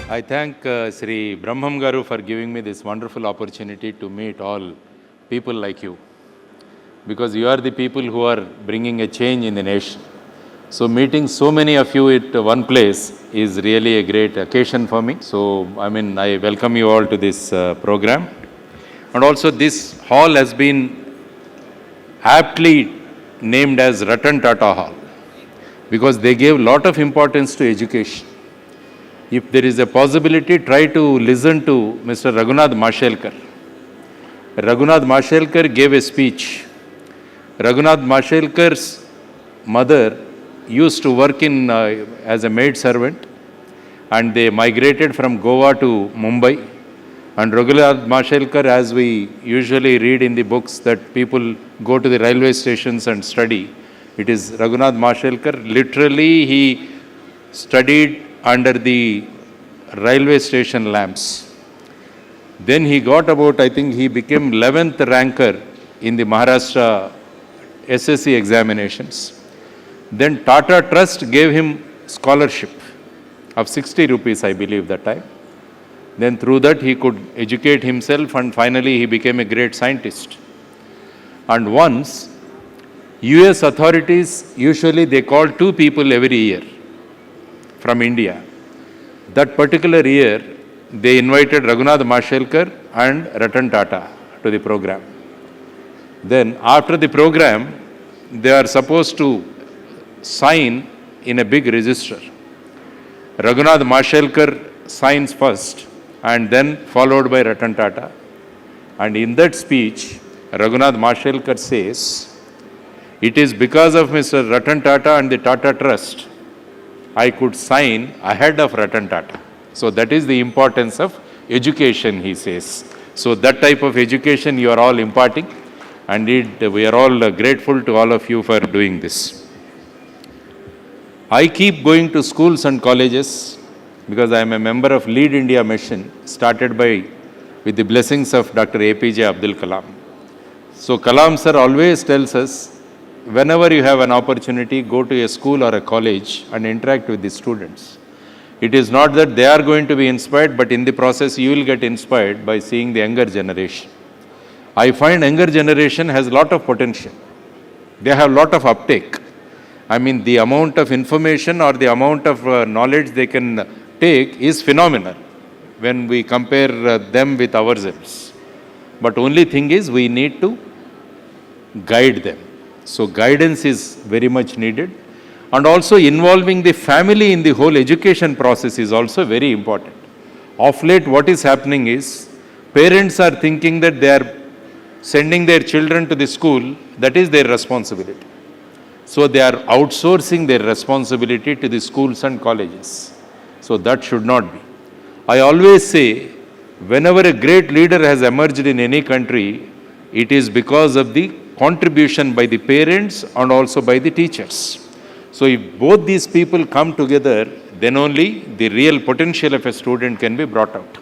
I thank Shri Brahmam Garu for giving me this wonderful opportunity to meet all people like you, because you are the people who are bringing a change in the nation. So meeting so many of you at one place is really a great occasion for me. So I welcome you all to this program. And also this hall has been aptly named as Ratan Tata Hall, because they gave a lot of importance to education. If there is a possibility, try to listen to Mr. Raghunath Mashelkar. Raghunath Mashelkar gave a speech. Raghunath Mashelkar's mother used to work as a maid servant, and they migrated from Goa to Mumbai. And Raghunath Mashelkar, as we usually read in the books that people go to the railway stations and study, it is Raghunath Mashelkar. Literally, he studied under the railway station lamps. Then he got about, I think he became 11th ranker in the Maharashtra SSC examinations. Then Tata Trust gave him scholarship of 60 rupees, I believe, that time. Then through that he could educate himself, and finally he became a great scientist. And once, US authorities, usually they call 2 people every year from India. That particular year, they invited Raghunath Mashelkar and Ratan Tata to the program. Then after the program, they are supposed to sign in a big register. Raghunath Mashelkar signs first, and then followed by Ratan Tata. And in that speech, Raghunath Mashelkar says, "It is because of Mr. Ratan Tata and the Tata Trust I could sign ahead of Ratan Tata." So that is the importance of education, he says. So that type of education you are all imparting, and we are all grateful to all of you for doing this. I keep going to schools and colleges because I am a member of Lead India Mission, started with the blessings of Dr. APJ Abdul Kalam. So Kalam sir always tells us, whenever you have an opportunity, go to a school or a college and interact with the students. It is not that they are going to be inspired, but in the process you will get inspired by seeing the younger generation. I find younger generation has a lot of potential. They have a lot of uptake. The amount of information or the amount of knowledge they can take is phenomenal when we compare them with ourselves. But only thing is, we need to guide them. So guidance is very much needed, and also involving the family in the whole education process is also very important. Of late, what is happening is, parents are thinking that they are sending their children to the school, that is their responsibility. So they are outsourcing their responsibility to the schools and colleges. So that should not be. I always say, whenever a great leader has emerged in any country, it is because of the contribution by the parents and also by the teachers. So if both these people come together, then only the real potential of a student can be brought out.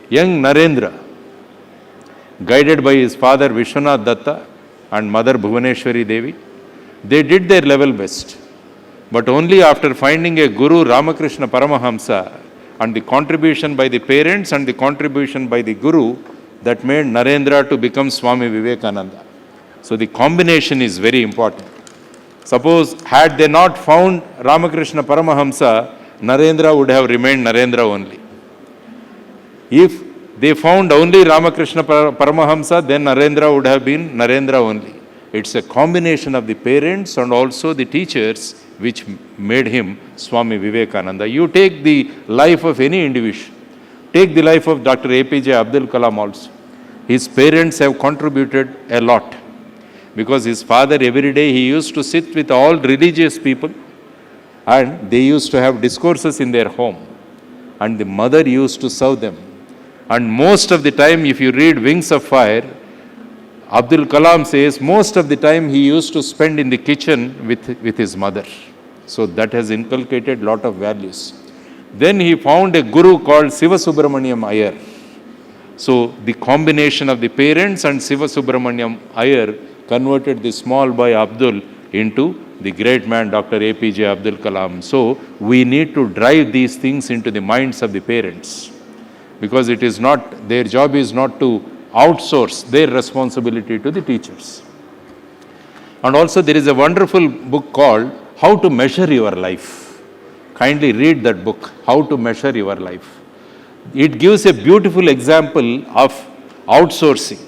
Young Narendra, guided by his father Vishwanath Datta and mother Bhuvaneshwari Devi, they did their level best. But only after finding a Guru, Ramakrishna Paramahamsa, and the contribution by the parents and the contribution by the Guru, that made Narendra to become Swami Vivekananda. So the combination is very important. Suppose, had they not found Ramakrishna Paramahamsa, Narendra would have remained Narendra only. If they found only Ramakrishna Paramahamsa, then Narendra would have been Narendra only. It's a combination of the parents and also the teachers which made him Swami Vivekananda. You take the life of any individual. Take the life of Dr. APJ Abdul Kalam also. His parents have contributed a lot, because his father every day he used to sit with all religious people, and they used to have discourses in their home, and the mother used to serve them. And most of the time, if you read Wings of Fire, Abdul Kalam says most of the time he used to spend in the kitchen with his mother. So that has inculcated lot of values. Then he found a guru called Siva Subramaniam Iyer. So the combination of the parents and Siva Subramaniam Iyer converted the small boy Abdul into the great man Dr. APJ Abdul Kalam. So we need to drive these things into the minds of the parents, because it is not, their job is not to outsource their responsibility to the teachers. And also there is a wonderful book called How to Measure Your Life. Kindly read that book, How to Measure Your Life. It gives a beautiful example of outsourcing.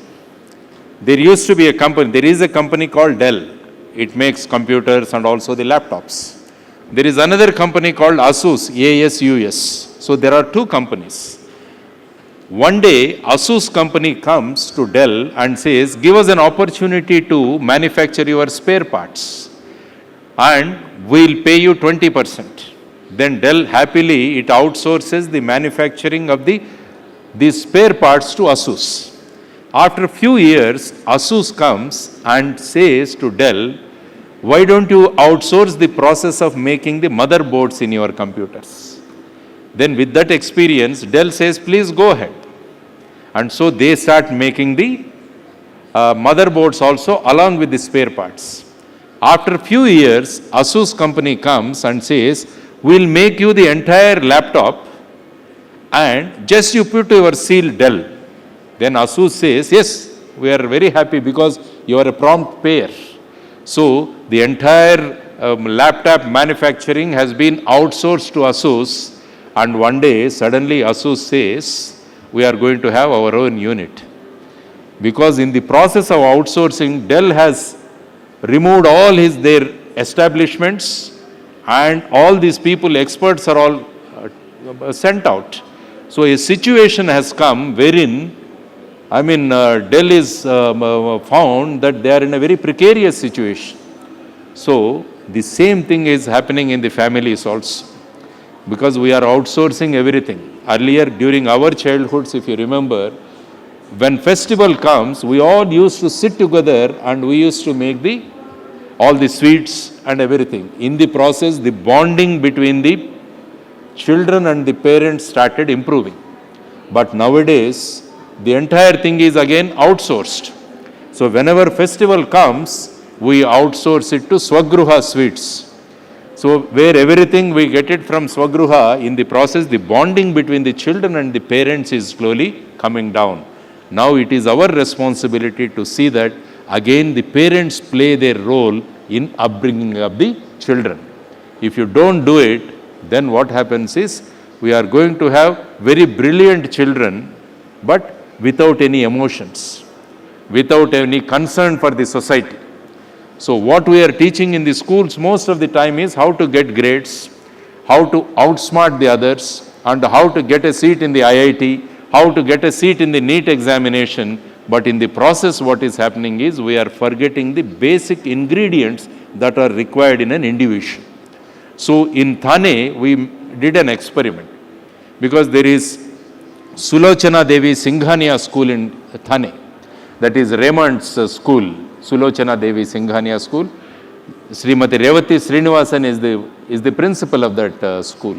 There used to be a company, there is a company called Dell. It makes computers and also the laptops. There is another company called Asus, ASUS. So there are two companies. One day, Asus company comes to Dell and says, give us an opportunity to manufacture your spare parts and we'll pay you 20%. Then Dell happily, it outsources the manufacturing of the spare parts to Asus. After a few years, Asus comes and says to Dell, why don't you outsource the process of making the motherboards in your computers? Then with that experience, Dell says, please go ahead. And so they start making the motherboards also along with the spare parts. After a few years, Asus company comes and says, we'll make you the entire laptop and just you put your seal Dell. Then Asus says, yes, we are very happy because you are a prompt payer. So the entire laptop manufacturing has been outsourced to Asus, and one day suddenly Asus says, we are going to have our own unit. Because in the process of outsourcing, Dell has removed all their establishments, and all these people, experts are all sent out. So a situation has come wherein, Dell is found that they are in a very precarious situation. So the same thing is happening in the families also, because we are outsourcing everything. Earlier, during our childhoods, if you remember, when festival comes, we all used to sit together and we used to make all the sweets and everything. In the process, the bonding between the children and the parents started improving. But nowadays, the entire thing is again outsourced. So whenever festival comes, we outsource it to Swagruha sweets. So where everything we get it from Swagruha, in the process, the bonding between the children and the parents is slowly coming down. Now it is our responsibility to see that again the parents play their role in upbringing of the children. If you don't do it, then what happens is we are going to have very brilliant children, but without any emotions, without any concern for the society. So what we are teaching in the schools most of the time is how to get grades, how to outsmart the others, and how to get a seat in the IIT, how to get a seat in the NEET examination. But in the process, what is happening is we are forgetting the basic ingredients that are required in an individual. So in Thane, we did an experiment, because there is Sulochana Devi Singhania school in Thane. That is Raymond's school, Sulochana Devi Singhania school. Srimati Revati Srinivasan is the principal of that school.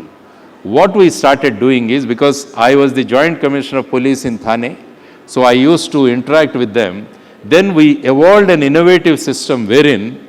What we started doing is, because I was the Joint Commissioner of Police in Thane, so I used to interact with them. Then we evolved an innovative system wherein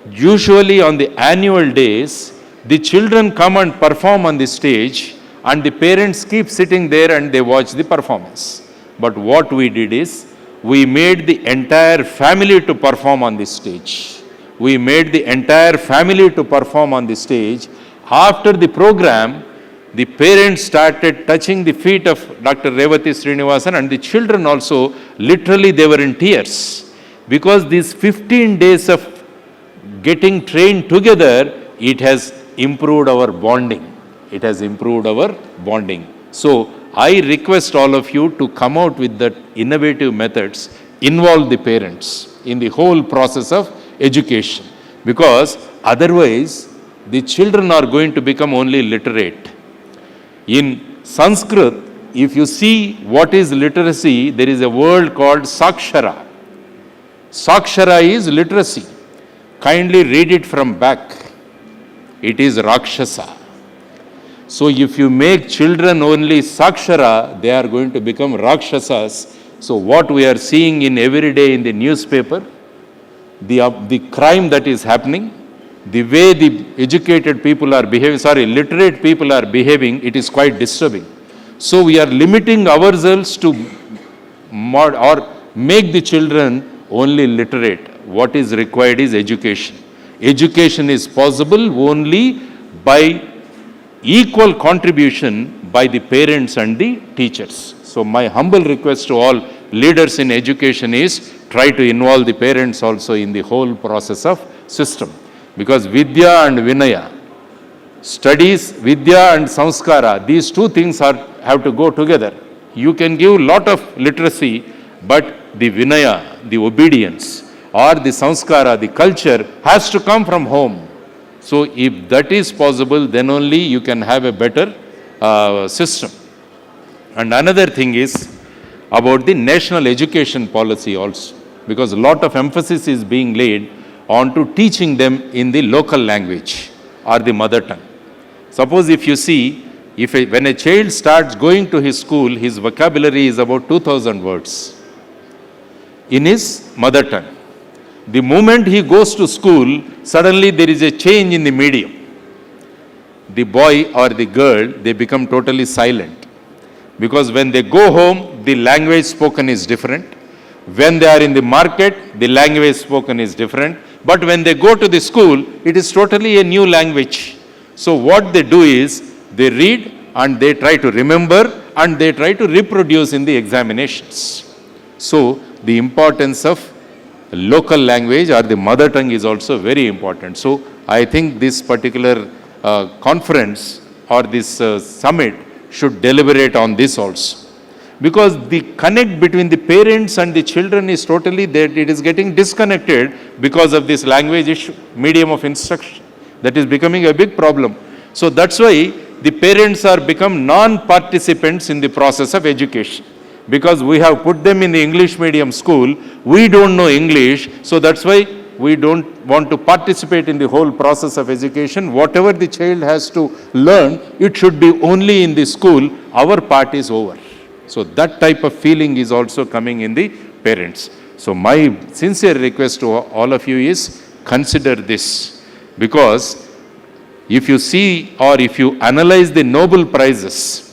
usually on the annual days, the children come and perform on the stage and the parents keep sitting there and they watch the performance. But what we did is, we made the entire family to perform on the stage. We made the entire family to perform on the stage. After the program, the parents started touching the feet of Dr. Revati Srinivasan, and the children also, literally they were in tears. Because these 15 days of getting trained together, it has improved our bonding. It has improved our bonding. So I request all of you to come out with that innovative methods, involve the parents in the whole process of education. Because otherwise, the children are going to become only literate. In Sanskrit, if you see what is literacy, there is a word called Sakshara. Sakshara is literacy. Kindly read it from back. It is Rakshasa. So if you make children only Sakshara, they are going to become Rakshasas. So what we are seeing in every day in the newspaper, the crime that is happening, the way the educated people are behaving, literate people are behaving, it is quite disturbing. So we are limiting ourselves to or make the children only literate. What is required is education. Education is possible only by equal contribution by the parents and the teachers. So my humble request to all leaders in education is try to involve the parents also in the whole process of system. Because Vidya and Vinaya, studies, Vidya and Samskara, these two things have to go together. You can give lot of literacy, but the Vinaya, the obedience, or the Samskara, the culture, has to come from home. So if that is possible, then only you can have a better system. And another thing is about the national education policy also, because a lot of emphasis is being laid on to teaching them in the local language or the mother tongue. Suppose if you see, when a child starts going to his school, his vocabulary is about 2,000 words in his mother tongue. The moment he goes to school, suddenly there is a change in the medium. The boy or the girl, they become totally silent. Because when they go home, the language spoken is different. When they are in the market, the language spoken is different. But when they go to the school, it is totally a new language. So what they do is, they read and they try to remember and they try to reproduce in the examinations. So the importance of local language or the mother tongue is also very important. So I think this particular conference or this summit should deliberate on this also. Because the connect between the parents and the children is totally there, it is getting disconnected because of this language issue, medium of instruction. That is becoming a big problem. So that's why the parents are become non-participants in the process of education. Because we have put them in the English medium school, we don't know English, so that's why we don't want to participate in the whole process of education. Whatever the child has to learn, it should be only in the school, our part is over. So that type of feeling is also coming in the parents. So my sincere request to all of you is consider this, because if you see or if you analyze the Nobel Prizes,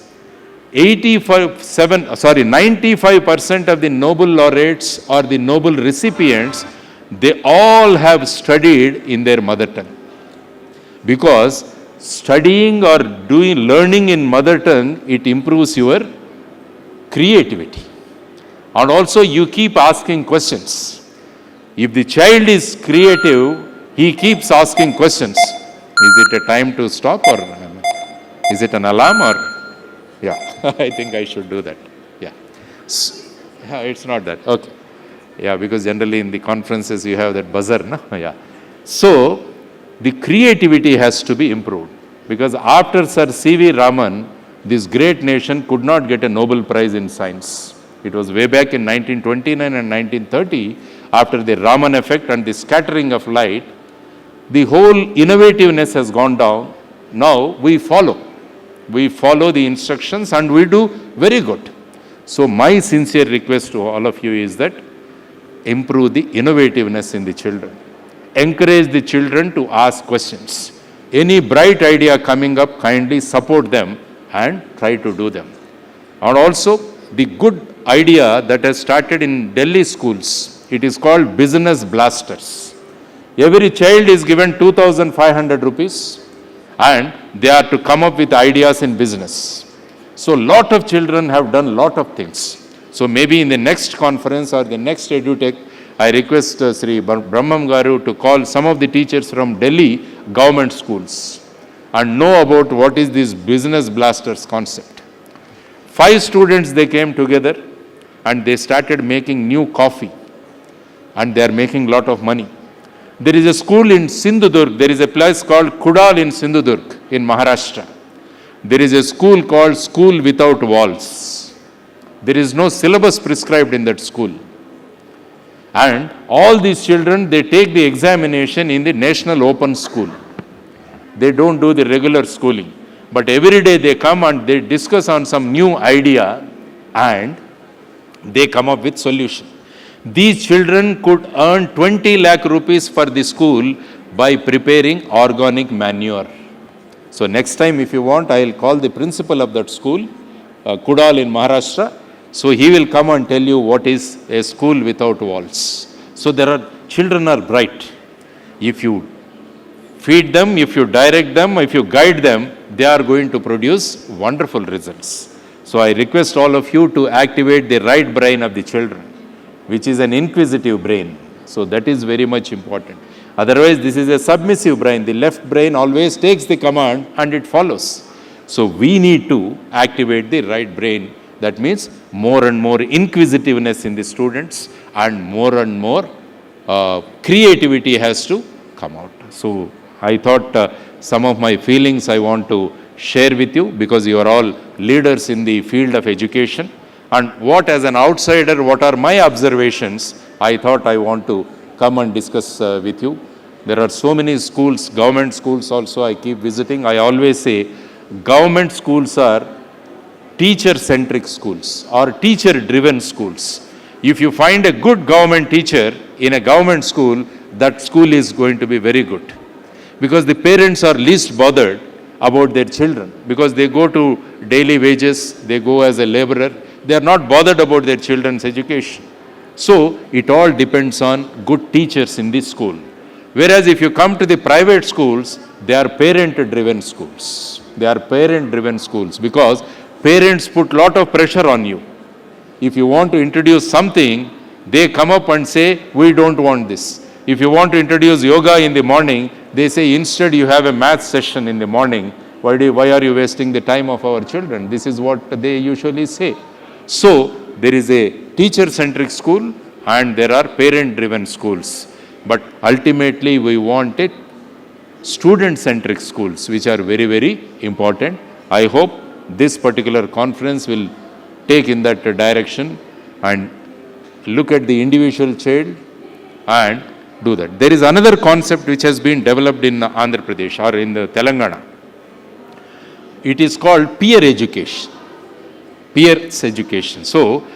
95% of the Nobel laureates or the Nobel recipients, they all have studied in their mother tongue. Because studying or learning in mother tongue, it improves your creativity. And also you keep asking questions. If the child is creative, he keeps asking questions. Is it a time to stop or is it an alarm or? Yeah, I think I should do that. Yeah. It's not that. Okay. Yeah, because generally in the conferences you have that buzzer, no? Yeah. So the creativity has to be improved. Because after Sir C.V. Raman, this great nation could not get a Nobel Prize in science. It was way back in 1929 and 1930, after the Raman effect and the scattering of light, the whole innovativeness has gone down. Now we follow. We follow the instructions and we do very good. So my sincere request to all of you is that improve the innovativeness in the children. Encourage the children to ask questions. Any bright idea coming up, kindly support them and try to do them. And also the good idea that has started in Delhi schools, it is called business blasters. Every child is given 2,500 rupees and they are to come up with ideas in business. So lot of children have done lot of things. So maybe in the next conference or the next EduTech, I request Shri Brahmam Garu to call some of the teachers from Delhi government schools and know about what is this business blasters concept. 5 students, they came together and they started making new coffee and they are making lot of money. There is a school in Sindhudurg, there is a place called Kudal in Sindhudurg in Maharashtra. There is a school called School Without Walls. There is no syllabus prescribed in that school. And all these children, they take the examination in the National Open School. They don't do the regular schooling. But every day they come and they discuss on some new idea and they come up with solution. These children could earn 20 lakh rupees for the school by preparing organic manure. So next time if you want, I will call the principal of that school, Kudal in Maharashtra. So he will come and tell you what is a school without walls. So children are bright. If you feed them, if you direct them, if you guide them, they are going to produce wonderful results. So I request all of you to activate the right brain of the children, which is an inquisitive brain. So that is very much important. Otherwise, this is a submissive brain. The left brain always takes the command and it follows. So we need to activate the right brain. That means more and more inquisitiveness in the students and more creativity has to come out. So I thought some of my feelings I want to share with you, because you are all leaders in the field of education. And what, as an outsider, what are my observations, I thought I want to come and discuss with you. There are so many schools, government schools also I keep visiting. I always say government schools are teacher-centric schools or teacher-driven schools. If you find a good government teacher in a government school, that school is going to be very good. Because the parents are least bothered about their children, because they go to daily wages, they go as a laborer, they are not bothered about their children's education. So it all depends on good teachers in this school. Whereas if you come to the private schools, they are parent-driven schools. They are parent-driven schools because parents put lot of pressure on you. If you want to introduce something, they come up and say, we don't want this. If you want to introduce yoga in the morning, they say, instead you have a math session in the morning. Why are you wasting the time of our children? This is what they usually say. So there is a teacher-centric school and there are parent-driven schools. But ultimately we want it student-centric schools, which are very, very important. I hope this particular conference will take in that direction and look at the individual child and do that. There is another concept which has been developed in Andhra Pradesh or in the Telangana. It is called peer education. Peers education. So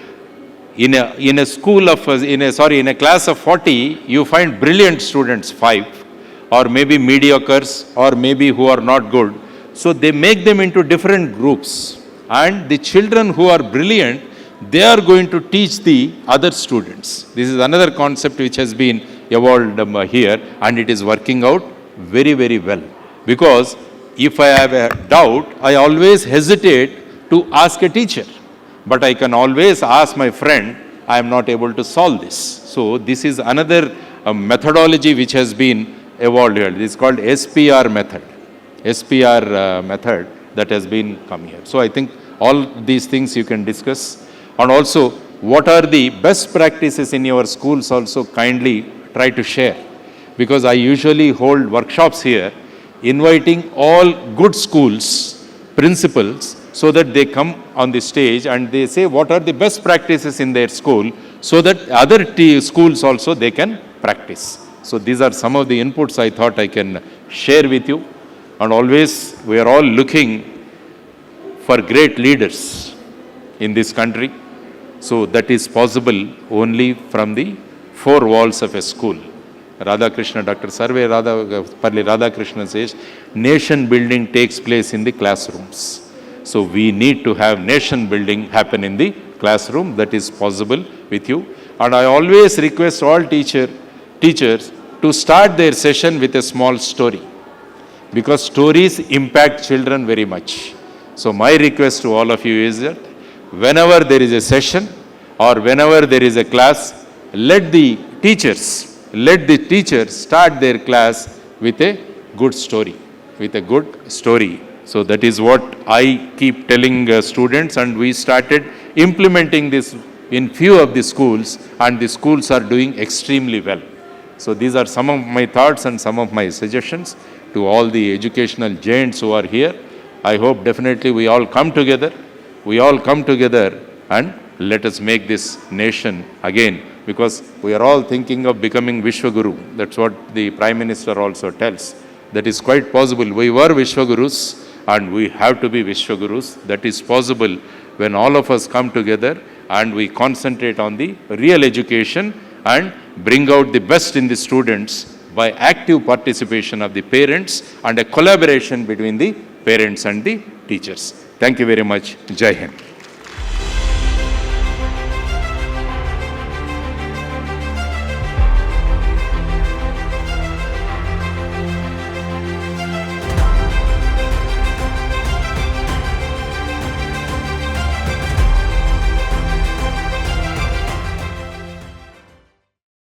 in a school of in a class of 40, you find brilliant students 5, or maybe mediocres, or maybe who are not good. So they make them into different groups, and the children who are brilliant, they are going to teach the other students. This is another concept which has been evolved here, and it is working out very, very well. Because if I have a doubt, I always hesitate to ask a teacher. But I can always ask my friend, I am not able to solve this. So this is another methodology which has been evolved here. This is called SPR method. SPR method that has been come here. So I think all these things you can discuss. And also, what are the best practices in your schools also kindly try to share. Because I usually hold workshops here, inviting all good schools, principals, so that they come on the stage and they say what are the best practices in their school, so that other schools also they can practice. So these are some of the inputs I thought I can share with you. And always we are all looking for great leaders in this country. So that is possible only from the four walls of a school. Radhakrishna, Dr. Sarve Parli Radhakrishna says, nation building takes place in the classrooms. So we need to have nation building happen in the classroom. That is possible with you. And I always request all teachers to start their session with a small story, because stories impact children very much. So my request to all of you is that whenever there is a session or whenever there is a class, let the teachers start their class with a good story, So that is what I keep telling students, and we started implementing this in few of the schools, and the schools are doing extremely well. So these are some of my thoughts and some of my suggestions to all the educational giants who are here. I hope definitely we all come together and let us make this nation again, because we are all thinking of becoming Vishwaguru. That's what the Prime Minister also tells. That is quite possible. We were Vishwagurus and we have to be Vishwagurus. That is possible when all of us come together and we concentrate on the real education and bring out the best in the students by active participation of the parents and a collaboration between the parents and the teachers. Thank you very much. Jai Hind.